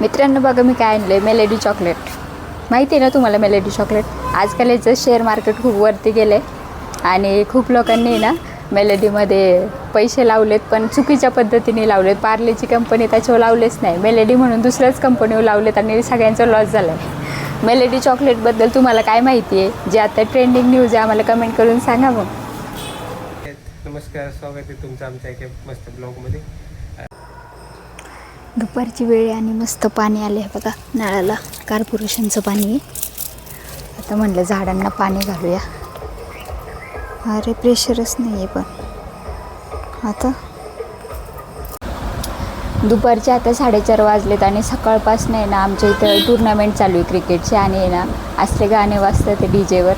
मित्रांनो बघा मी काय आणलं आहे, मेलेडी चॉकलेट. माहिती आहे ना तुम्हाला मेलेडी चॉकलेट? आजकाल याचं शेअर मार्केट खूप वरती गेलं आहे आणि खूप लोकांनी ना मेलेडीमध्ये पैसे लावलेत, पण चुकीच्या पद्धतीने लावलेत. पार्लेची कंपनी त्याच्यावर लावलेच नाही, मेलेडी म्हणून दुसऱ्याच कंपनीवर लावलेत आणि सगळ्यांचा लॉस झाला आहे. मेलेडी चॉकलेटबद्दल तुम्हाला काय माहिती आहे, जे आता ट्रेंडिंग न्यूज आहे, आम्हाला कमेंट करून सांगा. मग नमस्कार, स्वागत आहे तुमचं आमच्या एका मस्त ब्लॉगमध्ये. दुपारची वेळ आणि मस्त पाणी आले आहे बघा नळाला, कॉर्पोरेशनचं पाणी आहे. आता म्हटलं झाडांना पाणी घालूया. अरे प्रेशरच नाही आहे, पण आता दुपारचे आता 4:30 वाजलेत आणि सकाळपासून आहे ना आमच्या इथं टुर्नामेंट चालू आहे क्रिकेटची. आणि आहे ना असले गाणे वाजतात ते डीजेवर,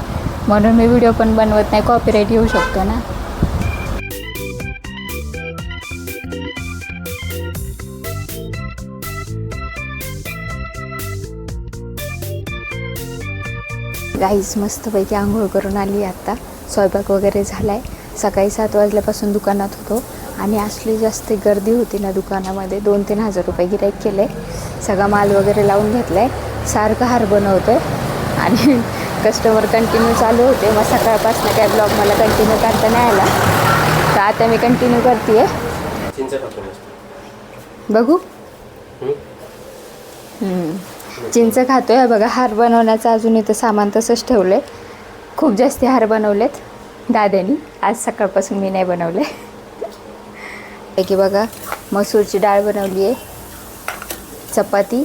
म्हणून मी व्हिडिओ पण बनवत नाही, कॉपीराईट येऊ शकतो ना. गाईज मस्तपैकी आंघोळ करून आली. आता स्वयंपाक वगैरे झाला आहे. सकाळी 7 वाजल्यापासून दुकानात होतो आणि असली जास्त गर्दी होती ना दुकानामध्ये. 2-3 हजार रुपये गिऱ्हाईक केले. सगळा माल वगैरे लावून घेतला आहे. सारखं हार बनवतो आहे आणि कस्टमर कंटिन्यू चालू होते. मग सकाळपासून काय ब्लॉग मला कंटिन्यू करता नाही आला, तर आता मी कंटिन्यू करते आहे. बघू चिंच खातोय. बघा हार बनवण्याचं अजून इथं सामान तसंच ठेवलं आहे. खूप जास्त हार बनवलेत दादानी, आज सकाळपासून मी नाही बनवले. की बघा मसूरची डाळ बनवली आहे, चपाती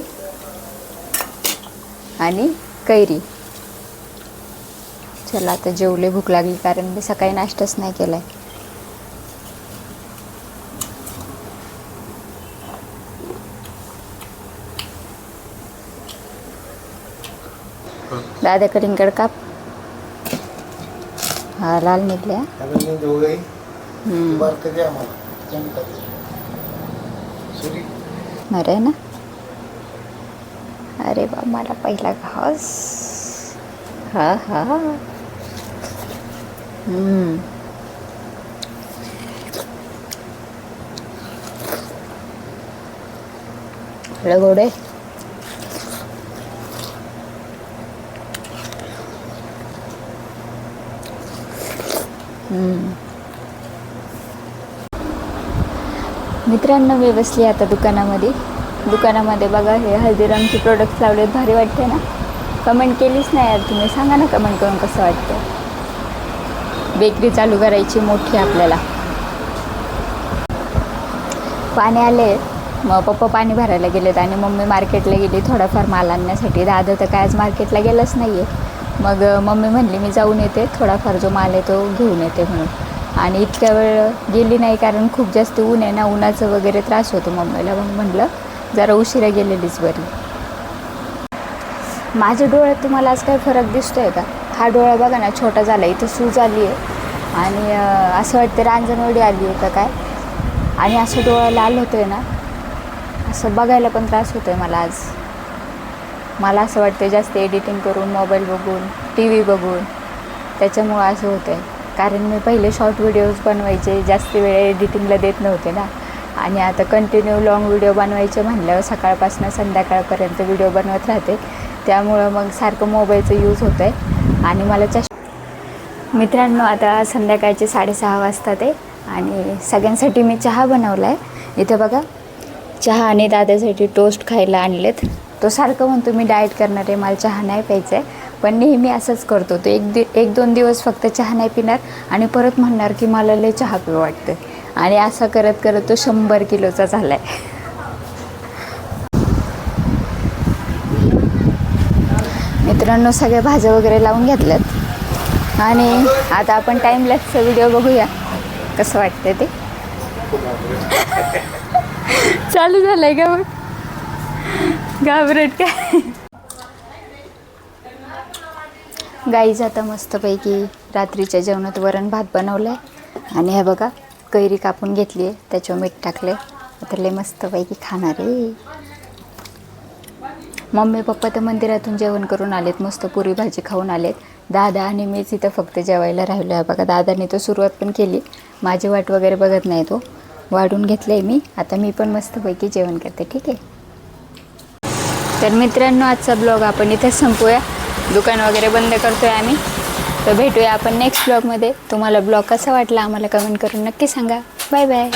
आणि कैरी. चला आता जेवले, भूक लागली, कारण मी सकाळी नाश्ताच नाही केला आहे. दादा कलिंगड काप. हा लाल निघल्या. अरे ना, अरे बा मला पहिला घास. हा हा गोडे. मित्रांनो मी बसली आता दुकानामध्ये बघा हे हल्दीरामचे प्रोडक्ट्स लावलेत. भारी वाटते ना? कमेंट केलीच नाही यार तुम्ही, सांगा ना कमेंट करून कसं वाटतं. बेकरी चालू करायची मोठी आपल्याला. पाणी आले, मग पप्पा पाणी भरायला गेलेत आणि मम्मी मार्केटला गेली थोडाफार माल आणण्यासाठी. दादा तर काय आज मार्केटला गेलंच नाही आहे. मग मम्मी म्हणली मी जाऊन येते, थोडाफार जो माल आहे तो घेऊन येते म्हणून. आणि इतक्या वेळ गेली नाही, कारण खूप जास्त ऊन आहे ना, उन्हाचं वगैरे त्रास होतो मम्मीला. मग म्हटलं जरा उशिरा गेलेलीच बरी. माझ्या डोळ्यात तुम्हाला आज काय फरक दिसतोय का? हा डोळा बघा ना छोटा झाला, इथं सूज आली आहे आणि असं वाटतं रांजणवडी आली आहे का काय. आणि असं डोळा लाल होतो आहे ना, असं बघायला पण त्रास होतो आहे मला आज. मला असं वाटतं जास्त एडिटिंग करून, मोबाईल बघून, टी व्ही बघून, त्याच्यामुळं असं होतं आहे. कारण मी पहिले शॉर्ट व्हिडिओज बनवायचे, जास्त वेळ एडिटिंगला देत नव्हते ना. आणि आता कंटिन्यू लाँग व्हिडिओ बनवायचे म्हणल्यावर सकाळपासून संध्याकाळपर्यंत व्हिडिओ बनवत राहते, त्यामुळं मग सारखं मोबाईलचं यूज होतं आहे. आणि मला मित्रांनो आता संध्याकाळचे 6:30 वाजता ते, आणि सगळ्यांसाठी मी चहा बनवला आहे. इथं बघा चहा आणि दादासाठी टोस्ट खायला आणलेत. तो सारखं म्हणतो मी डाएट करणार आहे, मला चहा नाही प्यायचा आहे, पण नेहमी असंच करतो तो. 1-2 दिवस फक्त चहा नाही पिणार आणि परत म्हणणार की मला लय चहा पिऊ वाटतं. आणि असं करत करत तो 100 किलोचा झाला आहे. मित्रांनो सगळ्या भाज्या वगैरे लावून घेतल्यात आणि आता आपण टाईमलॅप्सचा व्हिडिओ बघूया कसं वाटतं ते. चालू झालं आहे का मग? घाबरट काय? गाईज आता मस्तपैकी रात्रीच्या जेवणात वरण भात बनवलं आहे आणि हे बघा कैरी कापून घेतली आहे, त्याच्यावर मीठ टाकले. आता लय मस्तपैकी खाणार आहे. मम्मी पप्पा तर मंदिरातून जेवण करून आलेत, मस्त पुरी भाजी खाऊन आलेत. दादा आणि मीच इथं फक्त जेवायला राहिलो आहे बघा. दादाने तर सुरुवात पण केली, माझी वाट वगैरे बघत नाही, तो वाढून घेतलं आहे मी. आता मी पण मस्तपैकी जेवण करते, ठीक आहे. तर मित्रांनो, आजचा ब्लॉग आपण इथेच संपूया. दुकान वगैरे बंद करतोय आम्ही. तर भेटूया आपण नेक्स्ट ब्लॉगमध्ये. तुम्हाला ब्लॉग कसा वाटला आम्हाला कमेंट करून नक्की सांगा. Bye bye.